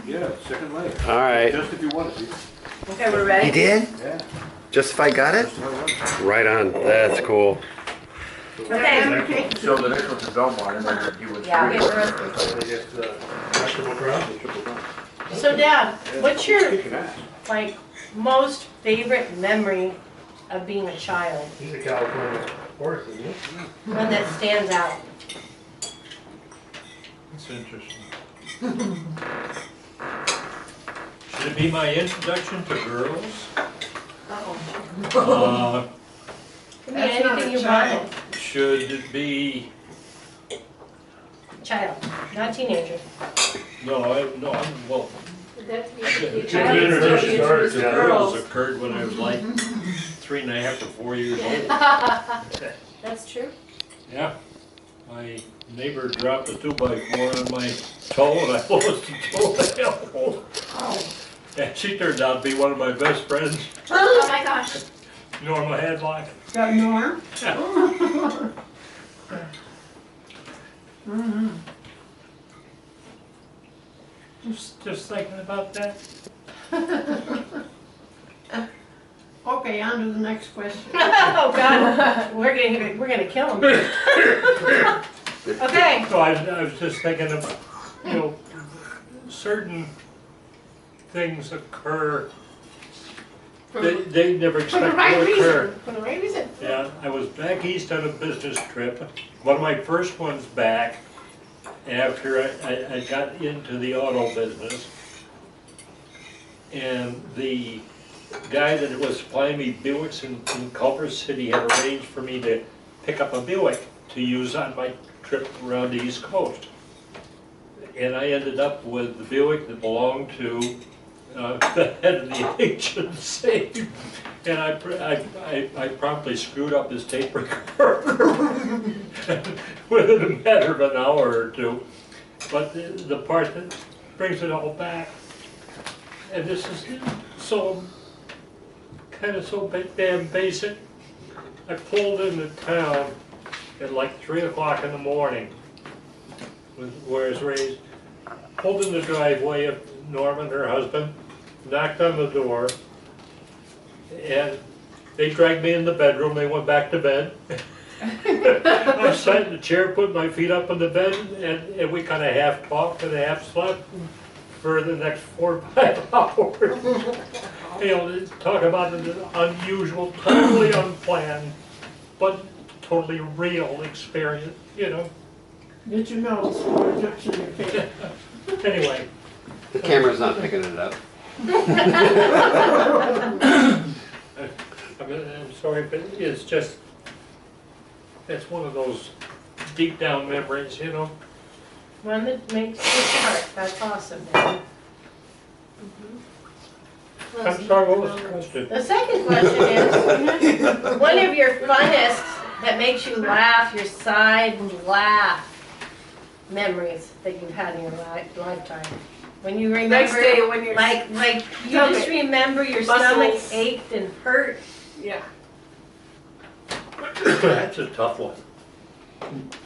Yeah, second layer. All right. Just if you wanted to. Okay, we're ready? He did? Yeah. Just if I got it? Just how it was. Right on. That's cool. Okay. So the next one's a Belmont, and then you would. Yeah, okay, I guess the triple crown. So Dad, what's your, Kicking ass. like, most favorite memory of being a child? He's a California horse, isn't he? One that stands out? That's interesting. Should it be my introduction to girls? Uh-oh. Could be anything you want. Should it be, Child, not teenager. I'm, well, Child introduction introduced to to girls girls. occurred when I was like 3.5 to 4 years old. That's true. Yeah, my neighbor dropped a 2x4 on my toe and I lost the toe of the elbow. And she turned out to be one of my best friends, Oh my gosh. Norma Hadlock. Got Norm? Just thinking about that. Okay, on to the next question. Oh God, we're gonna kill him. Okay. So I was just thinking about, certain things occur, they never For expect the to right occur. reason, for the right reason. Yeah, I was back east on a business trip, one of my first ones back, after I got into the auto business. And the guy that was supplying me Buicks in Culver City had arranged for me to pick up a Buick to use on my trip around the East Coast. And I ended up with the Buick that belonged to the head of the agency. And I promptly screwed up his tape recorder within a matter of an hour or two. But the part that brings it all back, and this is so damn basic. I pulled into town at like 3 o'clock in the morning, where I was raised. Pulled in the driveway of Norma and her husband, knocked on the door, and they dragged me in the bedroom. They went back to bed. I sat in the chair, put my feet up on the bed, and we kind of half talked and half slept for the next 4 or 5 hours. Talk about an unusual, totally unplanned, but totally real experience, Get your nose, or jokes in your face. Anyway. The camera's not picking it up. I'm sorry, but it's just, it's one of those deep down memories, One that makes you heart. That's awesome. Dad. I'm sorry, what was the question? The second question is, one of your funnest that makes you laugh, your side and laugh memories that you've had in your lifetime. When you remember, Next day when you're like you just remember your Muscles. stomach ached and hurt. Yeah. That's a tough one.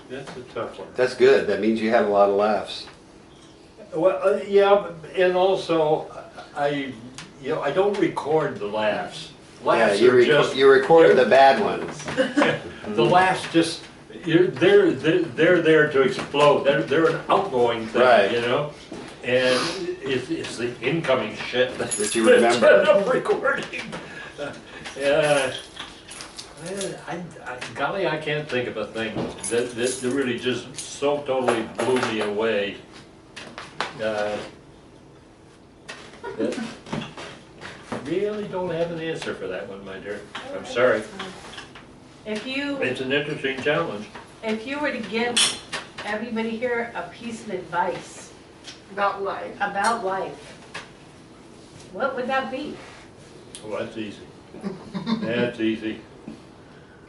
That's a tough one. That's good. That means you had a lot of laughs. Well, yeah, and also, I don't record the laughs. Laughs Yeah, are just, you recorded the bad ones. the laughs just, they're there to explode. They're an outgoing thing, Right. And it's the incoming shit That you remember. I'm recording. Golly, I can't think of a thing that really just so totally blew me away. That really don't have an answer for that one, my dear. I'm sorry. If you It's an interesting challenge. were to give everybody here a piece of advice About life. about life, what would that be? Well, that's easy. That's easy.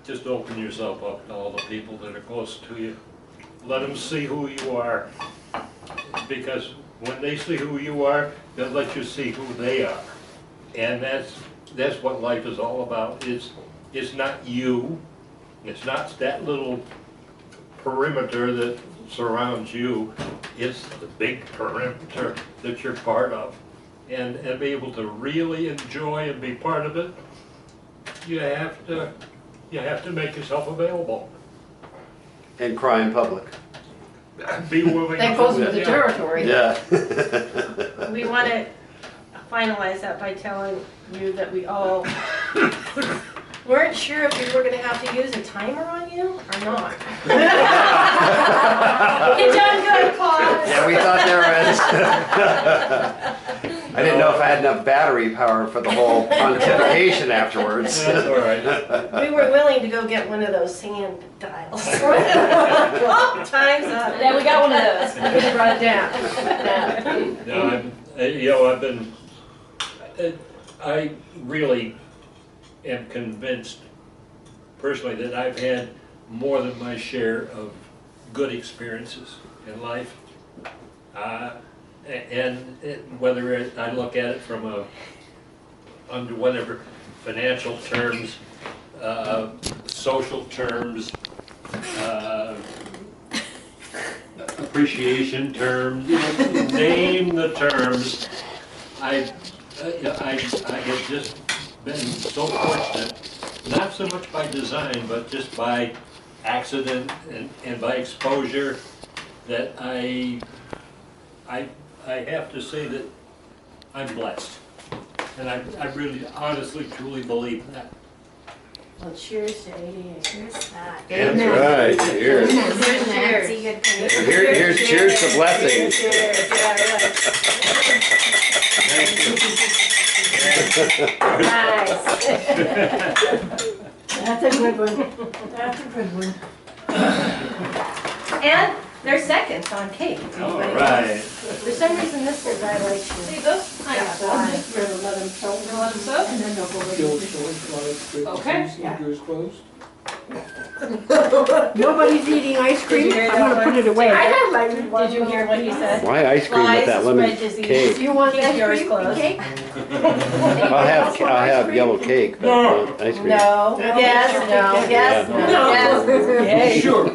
Just open yourself up to all the people that are close to you. Let them see who you are. Because when they see who you are, they'll let you see who they are. And that's what life is all about. It's not you. It's not that little perimeter that surrounds you, it's the big perimeter that you're part of. And be able to really enjoy and be part of it, you have to make yourself available. And cry in public. Be willing. That goes with the territory. Yeah. We want to finalize that by telling you that we all weren't sure if we were going to have to use a timer on you or not. You done good, Paul. Yeah, we thought there was. I didn't know if I had enough battery power for the whole pontification afterwards. That's all right. We were willing to go get one of those sand dials. Oh, time's up. Yeah, we got one of those. We just brought it down. No, I've been, I really am convinced personally that I've had more than my share of good experiences in life. And whether I look at it from under whatever financial terms, social terms, appreciation terms, name the terms, I have just been so fortunate, not so much by design, but just by accident and by exposure, that I have to say that I'm blessed. And I really honestly, truly believe that. Well, cheers to 88. Here's that. That's right. Cheers. Nancy, good for you. Here's cheers to blessings. Cheers, yeah, Nice. That's a good one. That's a good one. And they're seconds on cake. All right. For some reason, this is I like to. See those? I got I'll one. just let them soak. Let them soak? And then they'll go right Still into showing flies, Okay. sneakers closed. Nobody's eating ice cream. Did you hear I'm gonna that put it I away. had like one. Did you hear what he said? Why ice cream with that lemon cake? You want Keep ice yours cream closed. and cake? I'll have yellow cake, but not ice cream. No, yes, no, yes, no, yes. Sure,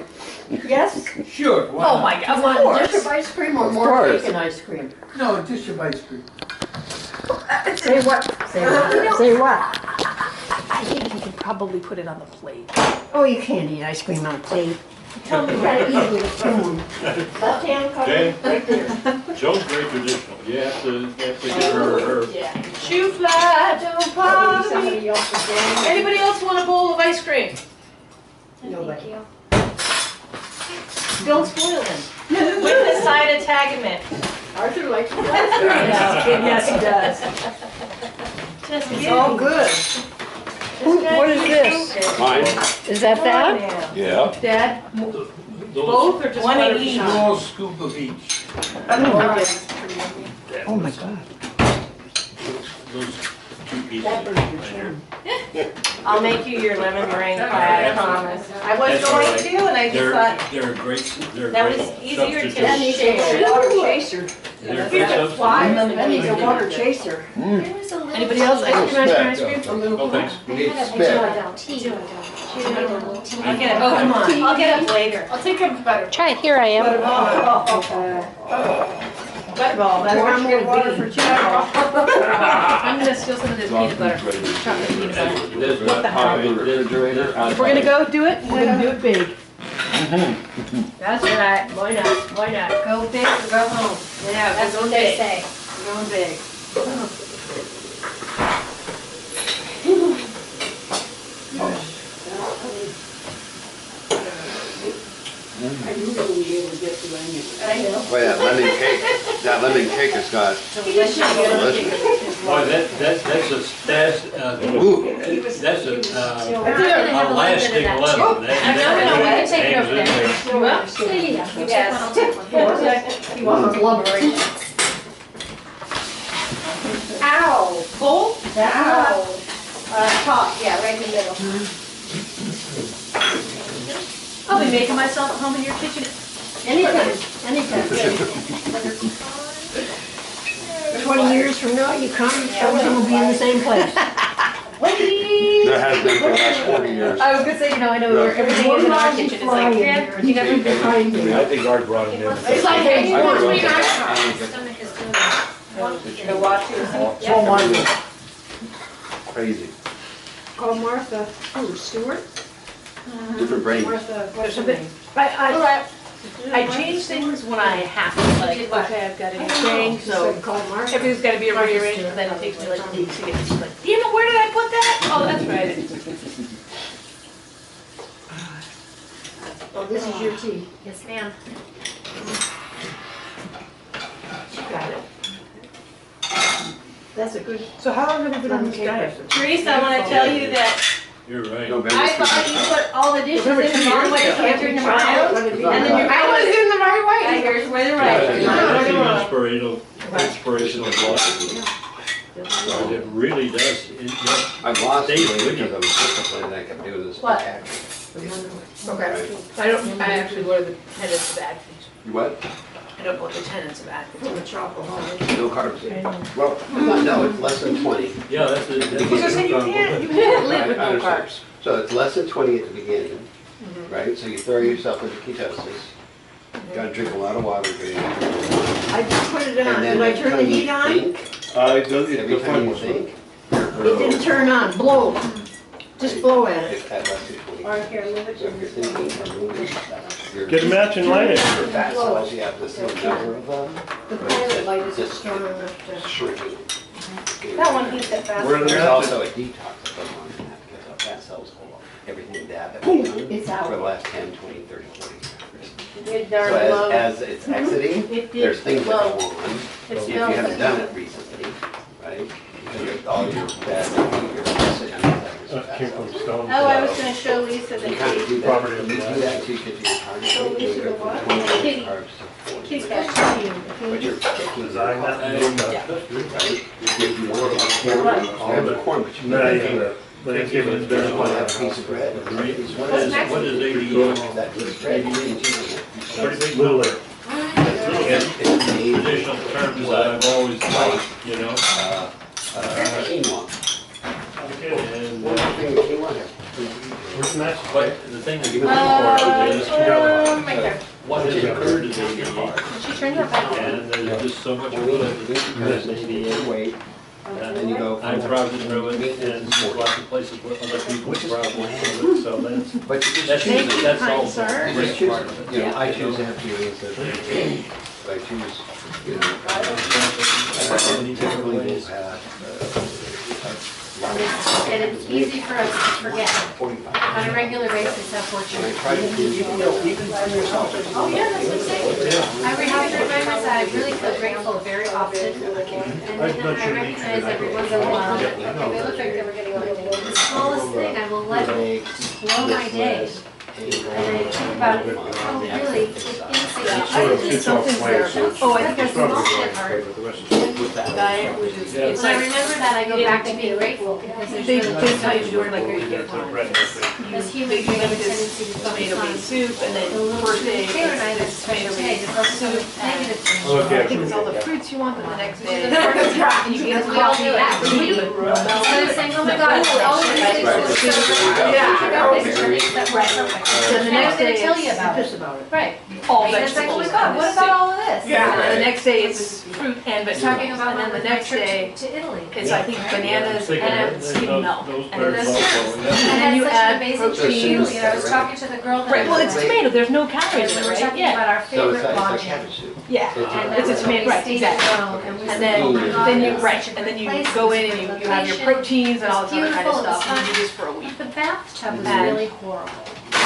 Yes? sure. why Oh not? my You God, of want course. dish of ice cream or Of more course. cake and ice cream? No, dish of ice cream. Say what? Say what? Say what? I think you could probably put it on the plate. Oh, you can't eat ice cream on a plate. Tell me You what gotta eat it with a spoon. Left hand Okay. covered, right there. Joe's very traditional. You have to get her. Shoe fly, don't bother me. Somebody else's game. Anybody else want a bowl of ice cream? Nobody. Don't spoil them. With the side attachment. Arthur likes ice Yes, he does. Just It's give all me. good. What is this? Mine? Is that that? Yeah. Dad? Both or just one of each? Small scoop of each. Oh my God. Those two pieces. That burns your chin. I'll make you your lemon meringue pie, I promise. I was That's all going right. to, and I just thought, They're great, they're That great was easier to That needs share. a water chaser. They're good Why? substitutes. That needs a water chaser. Anybody else? Ice cream, ice cream, ice cream? Oh, thanks. You need spit. I'll get it, oh, come on, I'll get it later. I'll take a butter. Try it, here I am. Butterball, that's Pour what I'm more water gonna for be. Chad. I'm gonna steal some of this peanut butter. Chocolate peanut butter. There's not hot in the refrigerator. We're gonna go do it? We're gonna do it big. That's right, why not, why not? Go big or go home. Yeah, That's what they say. We're going big. I knew we would be able to get to anyway. I know. Boy, that lemon cake has got delicious. Boy, that's a lasting lemon. That take it hangs over in there. Yes. He wasn't blubbering. Ow. Bowl? Ow. Top, yeah, right in the middle. I'll be making myself at home in your kitchen. Anytime, anytime. 20 years from now, you come, everything will be in the same place. Wendy's! has been for the last 40 years. I was gonna say, I know where everything is in our kitchen, it's like, yeah, you never. Behind me. I think Art brought him in. It's like any I one grew we up got. in- Stomach is doing it. The watch Call Martha. Crazy. Call Martha. Oh, Stewart? Different brain. Martha, what's her bit- name? I change things when I have to, like, okay, I've got to change, so Said call Martha. everything's gotta be rearranged, and then it takes me like weeks to get to, like, damn it, where did I put that? Oh, that's right. Oh, this is your tea. Yes, ma'am. She got it. That's a good. So how long have you been on this diet? Teresa, I want to tell you that You're right. November I thought you put all the dishes in the wrong way, so I turned them around. And then you're, I was in the right way. And yours were the right. That's way. an inspirational book. So it really does. I've lost Stays weight with you. because I was disciplined and I kept doing this. What? Okay. I actually go to the tenets of Atkins. You what? I don't go to the tenets of Atkins. From a chocolate. No carbs. Well, no, it's less than 20. Yeah, that's it. I was gonna say, you can't live with I no understand. carbs. So it's less than 20 at the beginning, right? So you throw yourself into ketosis. You gotta drink a lot of water. I just put it on. And then Did I every turn the time you heat on? think, every time you think, It didn't turn on. Blow. Just blow at it. it's at less than 20. Or here, move it So if you're thinking or moving, your Get a matching light in. your fat cells, you have the same number of them, The pilot light is Just- strong enough to. shrinking. That one heats it fast. Where are the There's matches? also a detox that goes on in that because our fat cells hold everything that we've done It's out. for the last 10, 20, 30, 40 years. It So darn low. as it's exiting, It did there's things that low. go on. It's If you still- haven't done it recently, right? Because of all your bad behavior, Came from Stone. Oh, I was gonna show Lisa You kind of the do Property that, of you the do that until you get to your target So weight, we you should go go what? from 20 Kitty. carbs to 40. kitty cat cream. But you're taking Design that. right? If you want to have corn, you have the corn, but you No, can't you take it. but it's You given just want to have a piece of bread. What is ADA? That piece of bread, you can choose it. Pretty big Little there. It's made, traditional terms that I've always liked, you know? quinoa. And, One thing that quinoa has. Where's the match? but the thing that you look for is, Right there. what has occurred is ADA. She turned her back on. And there's just so much When good. because they see your weight, and then you go. I'm proud to throw it, and there's lots of places where other people are proud to throw it, so that's, But you just that's, choose it. that's kind all. sir. You just choose it. You know, I choose to have feelings that, I choose, you know, I typically will have, And it's easy for us to forget 45. on a regular basis, And I unfortunately. try to do, Oh, yeah, that's what I'm saying. I have to remind myself, I really feel grateful very often. And then I recognize every once in a while that okay, they look like they were getting away with it. The smallest thing, I will let it blow my day. And I think about it, oh, really, it's insignificant. It's all flavors. Oh, I think I saw Small this shit hard. But the rest is diet, which is, it's When I like, remember that, I go back to being grateful because there's they really tell you to do it like you get one. as humans, we have a tendency to focus Tomato on bean soup, and then the little first day, Taylor and I it's just tomato today bean to focus on the soup, negative things. Okay. I think it's all the fruits you want, and the next day, The first time, and you get because we all coffee, do it. tea. Instead of saying, oh my God, it's all these things that Then the next day, tell you it's about it. about it. Right. all And it's like, oh vegetables. my God, what about all of this? Yeah, and the next day it's fruit and vegetables, Talking about and then the next day to Italy. it's I think bananas and skim milk. And Those then birds this- also, yeah. And then you That's such an add amazing protein. food. You know, I was talking to the girl that. Right, well, it's Right. tomato, there's no And calories in we it, were right? talking Yeah, about our So favorite it's like lodging. cabbage soup. yeah, And it's a that's tomato, where right, we stayed exactly. in Rome, and we And said, then, oh my God, then you, it's right, such a and then good you place, go in it's and a good you have your location, proteins and all it's this other kind of beautiful, stuff, it's and you fun. do this for a week. But the bathtub was And- really horrible.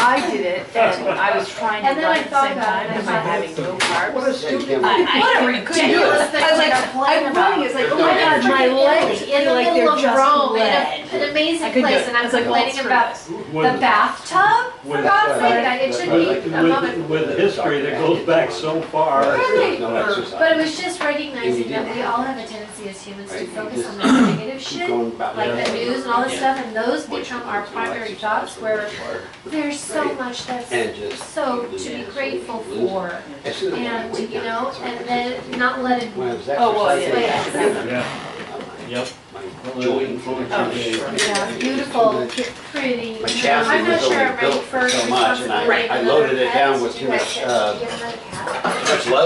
I did it, and I was trying to And then run I at the thought same about time, it, and am I I thought, having low What carbs? a stupid. Whatever, you couldn't do it. ridiculous thing I was to like, complain I'm about. running, it's like, oh my God, my Freaking legs Italy, in feel the like middle they're of just Rome, lead. in an I amazing could do place, it. and I'm I was like, well, complaining screw about this. the bathtub? For God's sake, it should be a moment. With history that goes back so far. Right. No exercise. But it was just recognizing that we all have a tendency as humans to focus on the negative Keep shit, going about like that. the news and all this stuff, and those become our primary thoughts, where there's so much that's And just so to be grateful for, as soon as I and, wake you up, know, it's and like- then not let it When I was Oh, well, exercising, yeah. Yeah. Yep. my joint. Yeah, beautiful, pretty. My chassis I'm not was sure only I'm ready built for so much, and I loaded it down with too much load.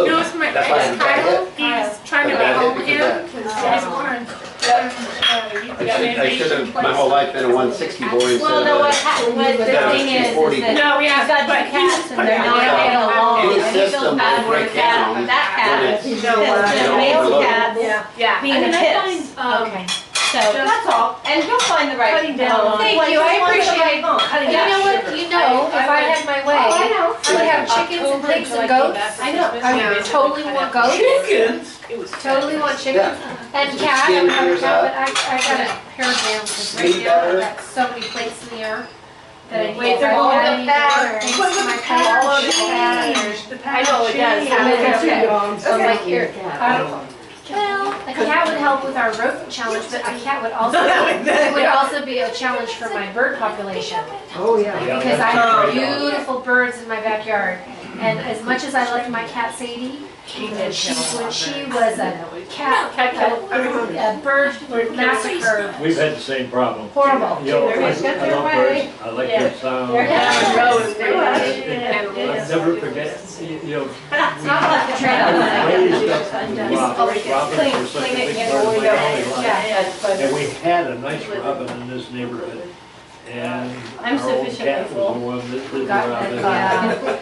No, it's my, That's why I it's had Kyle, it. he's trying to But I get home did here, because because he's born. I should have my whole life been a 160 boy instead Well, no, of what the thing is that No, you've yeah, got but two cats and they're not Yeah. getting along. Any And you feel system bad will for break the cat, down that cat, when because it's- the male overloaded. cat Yeah. being a I mean, I kiss. find, Okay, so that's all, and you'll find the right. Cutting down on- Thank Well, you, I just one appreciate thing. cutting You down. know what, you know, if I had my way, Oh, I know. I would have chickens and pigs and goats. I know. I would totally want goats, Chickens? totally want chickens, and cat, I would have a cat, but I gotta pare down, because right now I've got so many plates in the air. That I Wait, need they're to all add the in patterns. things What to was my the pattern patterns. change? I know it does. So I'm like, here, well, a cat would help with our rodent challenge, but a cat would also, it would also be a challenge for my bird population. Oh, yeah. Because I have beautiful birds in my backyard. And as much as I loved my cat Sadie, when she was a cat, a bird massacre, We've had the same problem. horrible. You know, I Everybody's got their love way. birds, I like Yeah. their sound. Yeah. I'll never forget, you know. It's not like the trail. Raised up robins were such a Clean it, big get part of it my over. family life. Yeah. And we had a nice robin in this neighborhood, and I'm our old sufficiently cat was the full. one that lived Got around it,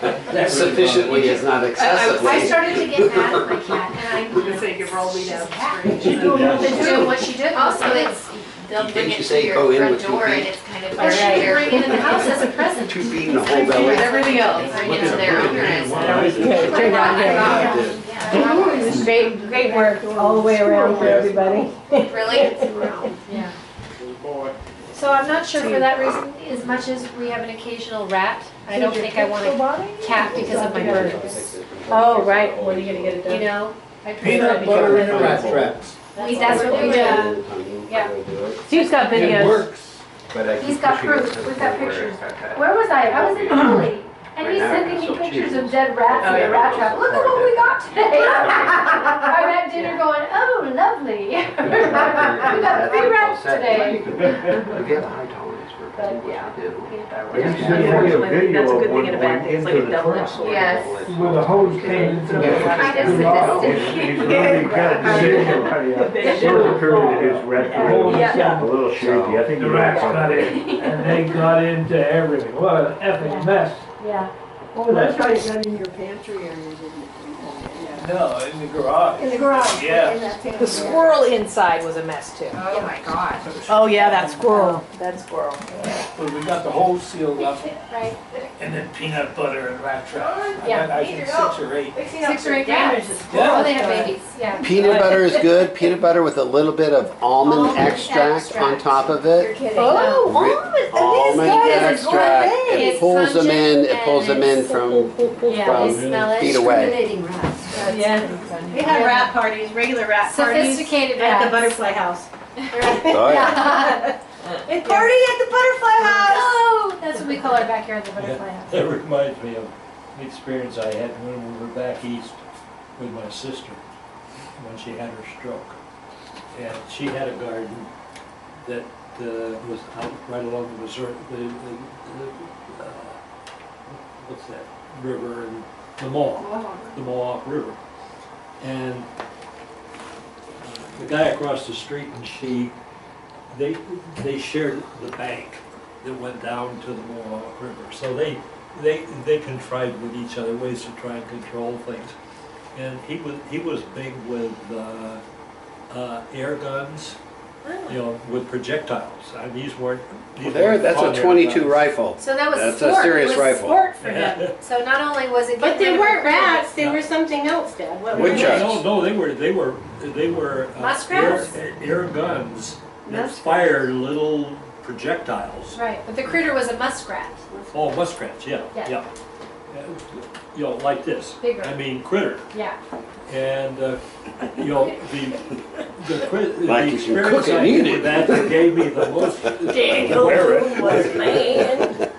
there. yeah. Sufficiently is not I excessively. started to get mad at my cat, and I, she's a cat. She's doing what she did. Also, So it's, they'll bring Didn't it you to say your go in front with 2 door and feet? it's kind of Or she could their, bring it in the house as a present. 2 feet in the whole belly. Everything else. bring it to their owners. Great work all the way around for everybody. Really? Yeah. So I'm not sure for that reason, as much as we have an occasional rat, I don't think I want a cat because of my birds. Oh, right, when are you gonna get it You done? know? I prefer Peanut to butter be- in a rat trap. That's what we do. Yeah. Steve's got It videos. works. He's got proof, we've got pictures. Where was I was in Italy, and he's sending me pictures of dead rats in the rat trap. Look at what we got today. I'm at dinner going, oh, lovely. We got 3 rats today. If you have a high tolerance for But, what yeah. you do. That's a good thing and a bad thing, it's like a double-edged sword. Yes. Where the hose came into the. Kind of sadistic. He's really got a certain period of his record, a little shaky, I think. The rats got in, and they got into everything. What an effing mess. Yeah. Oh, that's why it's not in your pantry area, isn't it? No, in the garage. In the garage. Yeah. in that pantry. The squirrel inside was a mess too. Oh my God. Oh, yeah, that squirrel, that squirrel. But we got the hose sealed up, Right. and then peanut butter and rat traps. I Yeah. got, I think 6 or 8. 6 or 8 rats. Oh, Yeah. they have babies, yeah. Peanut butter is good. Peanut butter with a little bit of almond Almond extract on extract. top of You're it. kidding. Oh, Almond extract. It It's pulls them in. It pungent pulls them in from Yeah, they smell it. feet away. Yeah. We had rat parties, regular rat parties Sophisticated at the rats. butterfly house. Oh yeah. We party at the butterfly house. Oh, that's what we call our backyard, the butterfly house. That reminds me of an experience I had when we were back east with my sister, when she had her stroke. And she had a garden that was out right along the Missouri, what's that, river and the Mohawk River. And the guy across the street and she, they shared the bank that went down to the Mohawk River. So they contrived with each other ways to try and control things. And he was big with air guns, you know, with projectiles. And these weren't. That's fun a air 22 guns. rifle. So that was That's sport. a serious It was rifle. sport for him. So not only was it But getting they rid of weren't the- rats, they were something else, Dad. What were Woodchucks. they? No, they were Muskrats? air guns that Muskrats. fired little projectiles. Right, but the critter was a muskrat. Oh, muskrats, yeah, Yeah. yeah. You know, like this. Bigger. I mean, critter. Yeah. And, you know, the Like you can experience cook it, I eat had it. with that gave me the most. Daniel was man.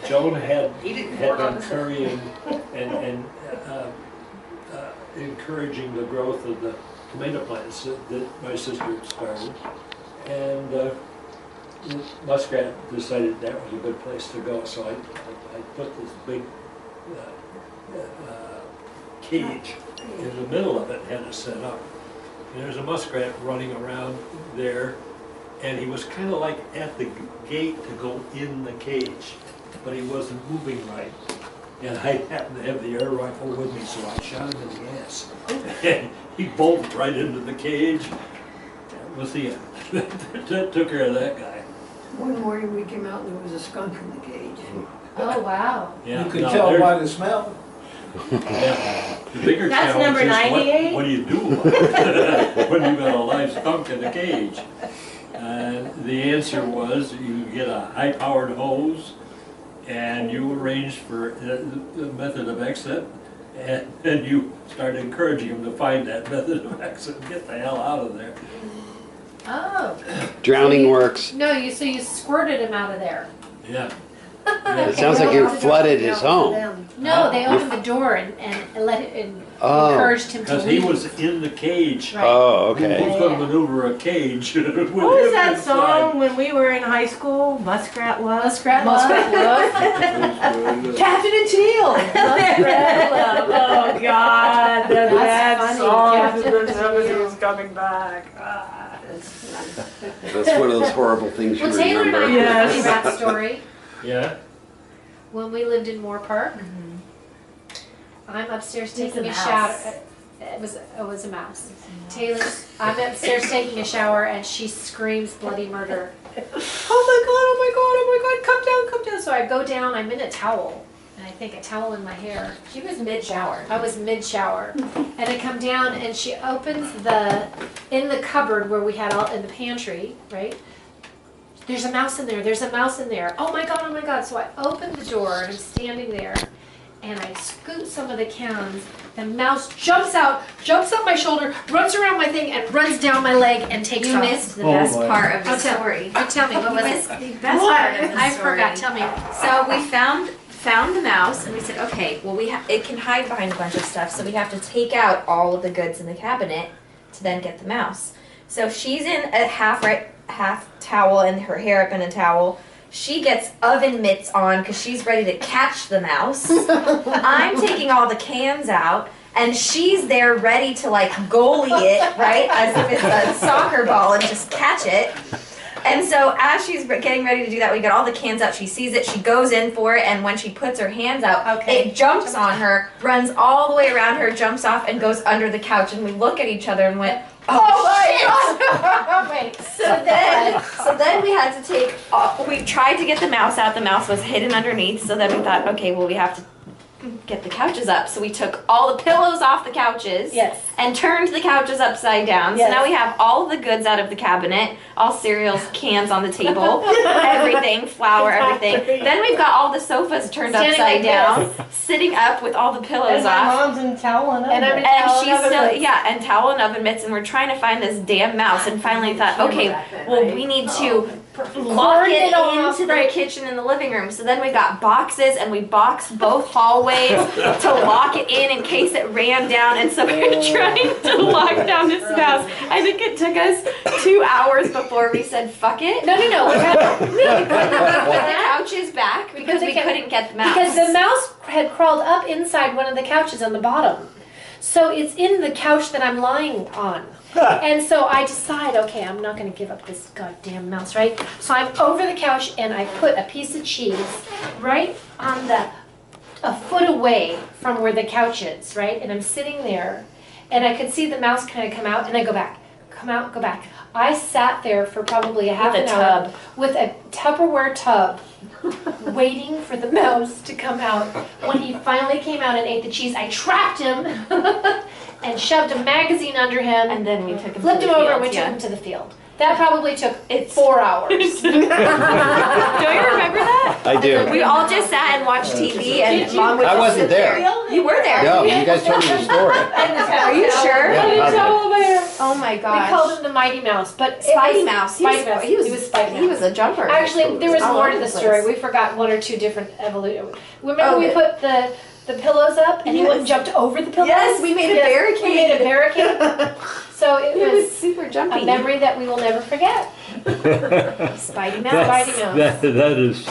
Joan had been currying and encouraging the growth of the tomato plants that my sister started. And the muskrat decided that was a good place to go, so I put this big cage in the middle of it, had it set up. And there's a muskrat running around there, and he was kind of like at the gate to go in the cage, but he wasn't moving right. And I happened to have the air rifle with me, so I shot him in the ass. And he bolted right into the cage. That was the end. That took care of that guy. One morning we came out and there was a skunk in the cage. Oh, wow. Yeah, You could now tell there's- by the smell. Yeah. The bigger That's challenge number is 98? what do you do about it when you've got a live skunk in a cage? And the answer was you get a high-powered hose and you arrange for the method of exit, and you start encouraging them to find that method of exit and get the hell out of there. Oh. Drowning works. No, so you squirted him out of there. Yeah. It sounds like you flooded his home. No, they opened the door and let it, and Oh. encouraged him to Because he leave. was in the cage. Right. Oh, Who's okay. going to maneuver a cage with What was him that inside? song when we were in high school? Muskrat Love? Muskrat Love. Captain and Teal. Muskrat Love. Oh God, That's that funny, song. Captain and Somebody Teal. was coming back. Ah. That's one of those horrible things you Well, Taylor and I remember. have a Yes. funny backstory. Yeah? When we lived in Moore Park, I'm upstairs It's taking a a mouse. shower. It was a mouse. I'm upstairs taking a shower and she screams bloody murder. Oh my god, come down. So I go down, I'm in a towel. And I think a towel in my hair. She was mid-shower. I was mid-shower. And I come down and she opens in the cupboard where we had all, in the pantry, right? There's a mouse in there, Oh my god. So I open the door and I'm standing there and I scoot some of the cans. The mouse jumps out my shoulder, runs around my thing and runs down my leg and takes You off. missed the Oh, best boy. part of the Oh, story. tell me, what was Missed it? the best part of the I story. forgot, tell me. So we found the mouse and we said, okay, well it can hide behind a bunch of stuff, so we have to take out all of the goods in the cabinet to then get the mouse. So she's in a half towel and her hair up in a towel. She gets oven mitts on because she's ready to catch the mouse. I'm taking all the cans out. And she's there ready to like goalie it, right? As if it's a soccer ball and just catch it. And so as she's getting ready to do that, we get all the cans out. She sees it, she goes in for it, and when she puts her hands out, Okay. it jumps on her, runs all the way around her, jumps off, and goes under the couch. And we look at each other and went, oh Wait. so then we had to take, we tried to get the mouse out. The mouse was hidden underneath. So then we thought, okay, well, we have to get the couches up. So we took all the pillows off the couches. Yes. And turned the couches upside down. Yes. So now we have all of the goods out of the cabinet, all cereals, cans on the table, everything, flour, everything. Then we've got all the sofas turned Standing upside like down, sitting up with all the pillows And my off. mom's in towel and And I'm in And towel she's and oven still, mitts. yeah, and towel and oven mitts, and we're trying to find this damn mouse, and finally thought, okay, well, we need to lock it Cordon it off, into the right. kitchen and the living room. So then we got boxes, and we boxed both hallways to lock it in case it ran down, and so we're trying to lock down this mouse. I think it took us 2 hours before we said, fuck it. No. We put the couches back because we couldn't get the mouse. Because the mouse had crawled up inside one of the couches on the bottom. So it's in the couch that I'm lying on. And so I decide, okay, I'm not going to give up this goddamn mouse, right? So I'm over the couch and I put a piece of cheese right on a foot away from where the couch is, right? And I'm sitting there and I could see the mouse kind of come out and I go back, come out, go back. I sat there for probably a half With an a hour tub. with a Tupperware tub waiting for the mouse to come out. When he finally came out and ate the cheese, I trapped him and shoved a magazine under him, And then we took him flipped to him the over, field, and we took yeah. him to the field. That probably took It's- 4 hours. Don't you remember that? I do. We all just sat and watched TV, and Mom would I just wasn't sit there. You were there. No, you guys told me the story. Are you sure? Yeah, positive. Oh my We gosh. called him the Mighty Mouse, but it Spidey was- Mouse. Spidey Mouse. He was Spidey Mouse. He was a jumper. Actually, there was All more over to the the story. place. We forgot 1 or 2 different evolution. Remember Oh, we yeah. put the the pillows up and he went and jumped over the pillows. Yes, we made a Yes, barricade. We made a barricade. So it It was was super jumpy. a memory that we will never forget. Spidey Mouse. Spidey Mouse. That is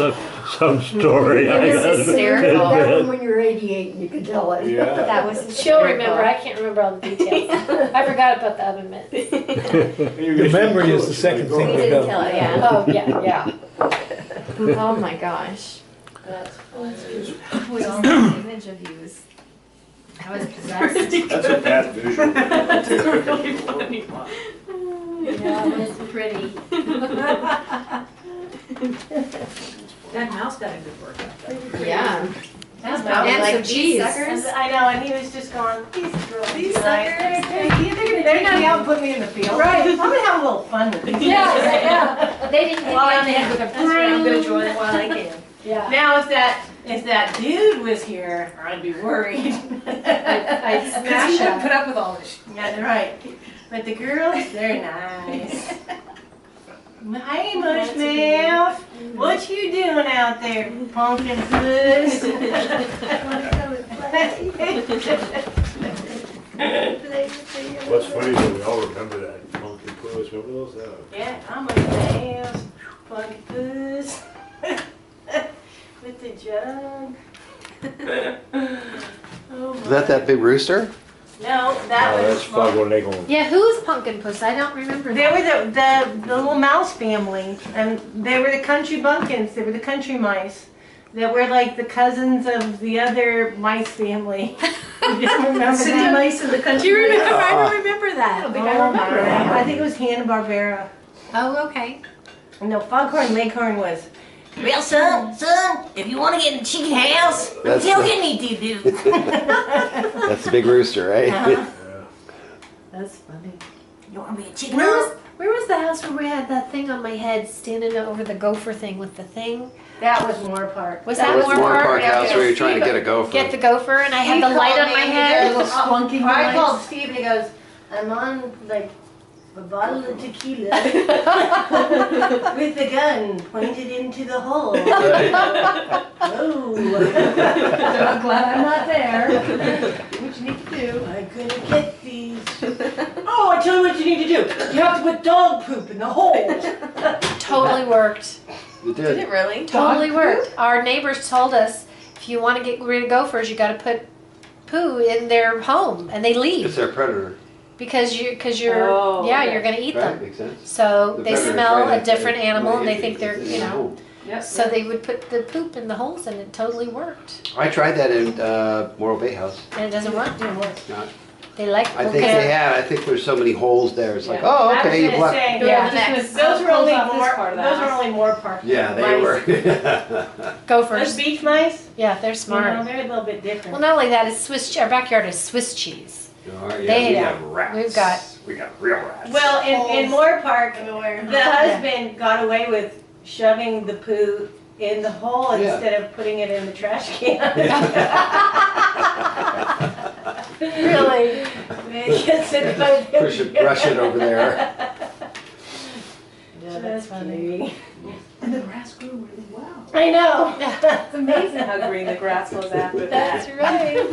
some story. It was hysterical. That one when you're 88 and you can tell it. Yeah. That was She'll remember. I can't remember all the details. I forgot about the oven mitts. The memory is the second We thing to didn't go. kill it, yeah. Oh, yeah. Oh my gosh. That's funny. We all have image of yous. I was possessed. That's a bad visual. Yeah, it was pretty. That mouse got a good workout. Yeah. That's And about some cheese. I know, and he was just going, these girls. These tonight, suckers. They're gonna take me out and put me in the field. Right. I'm gonna have a little fun with these. Yeah. They didn't hit me While I on the can. head with a That's right, I'm broom. gonna join it while I can. Yeah. Now, if that dude was here, I'd be worried. I'd Because smash he couldn't it. put up with all this. Yeah, they're right. But the girls, they're nice. Hey, Mushmouth. What you doing out there, pumpkin puss? What's funny is that we all remember that monkey puss. Remember those? Yeah, I'm a mouse, pumpkin puss. With the jug. Oh Is that big rooster? No, that was. That's Foghorn Leghorn. Yeah, who's Pumpkin Puss? I don't remember They that. were the little mouse family, and they were the country bumpkins. They were the country mice. That were like the cousins of the other mice family. You don't remember City that? mice in the country. Do you remember? I don't remember that. I remember that. I think it was Hanna-Barbera. Oh, okay. No, Foghorn Leghorn was. Well, son, if you want to get in the chicken house, That's tell the- him he do. That's the big rooster, right? Uh-huh. That's funny. You want to be a chicken Where house? was the house where we had that thing on my head standing over the gopher thing with the thing? That was Moore Park. Was That that was more Moore part? Park House where you're trying to get a gopher. Get the gopher and I had the light on my head. Spunky I noise. called Steve and he goes, I'm on like a bottle of tequila with the gun pointed into the hole. Oh, I'm glad I'm not there. What you need to do. I'm gonna get these. Oh, I tell you what you need to do. You have to put dog poop in the hole. Totally worked. It Did it really? Totally worked. Our neighbors told us if you want to get rid of gophers, you got to put poo in their home, and they It's leave their predator, because you're Oh, yeah okay. you're gonna eat right? them. Makes sense. So The they predator's smell right a at- different at- animal, and they right think they're in the you know. home. Yep. So they would put the poop in the holes, and it totally worked. I tried that in Morro Bay House. And it doesn't work. Not, They like. I think they have. I think there's so many holes there. It's like, Yeah. oh, I was okay, you gonna block. say, Yeah. Just those gonna were only close off this more. part of the Those were house. only more park. Yeah, they mice. were. Gophers. Those beach mice. Yeah, they're You know, smart. they're a little bit different. Well, not only that, it's Swiss. Our backyard is Swiss cheese. All right, They yeah, we have- got rats. we've got- We got real rats. Well, in Moore Park, Everywhere. the husband got away with shoving the poo in the hole Yeah. instead of putting it in the trash can. Really? Yes, it was- Push it, brush it over there. Yeah, that's funny. And the grass grew really well. I know. It's amazing how green the grass was after That's that. right.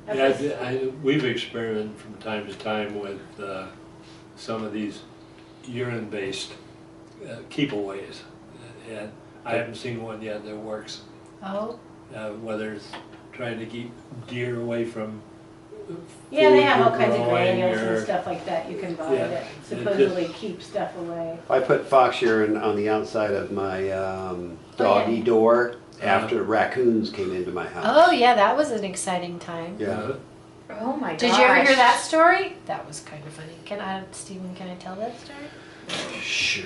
Yeah, we've experimented from time to time with some of these urine-based keep-aways. And I haven't seen one yet that works, Oh, whether it's trying to keep deer away from Yeah, they food have all they're kinds of growing granules or- and stuff like that you can buy Yeah. that supposedly keep stuff away. I put fox urine on the outside of my doggy door after raccoons came into my house. oh yeah, that was an exciting time. Yeah. Oh my gosh. Did you ever hear that story? That was kind of funny. Stephen, can I tell that story? Sure.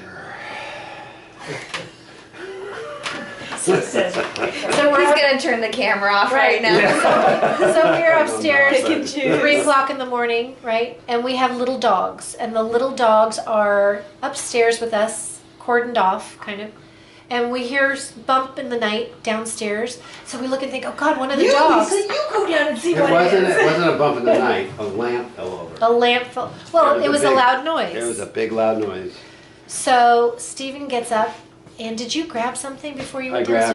So He's gonna turn the camera off right, now. So we're upstairs, Pick and choose. 3 o'clock in the morning, right? And we have little dogs, and the little dogs are upstairs with us, cordoned off, kind of. And we hear bump in the night downstairs. So we look and think, oh God, one of the dogs. You go down and see It wasn't a bump in the night. A lamp fell over. A lamp fell. Well, it was a big- loud noise. It was a big loud noise. So Stephen gets up And did you grab something before you I went to the grabbed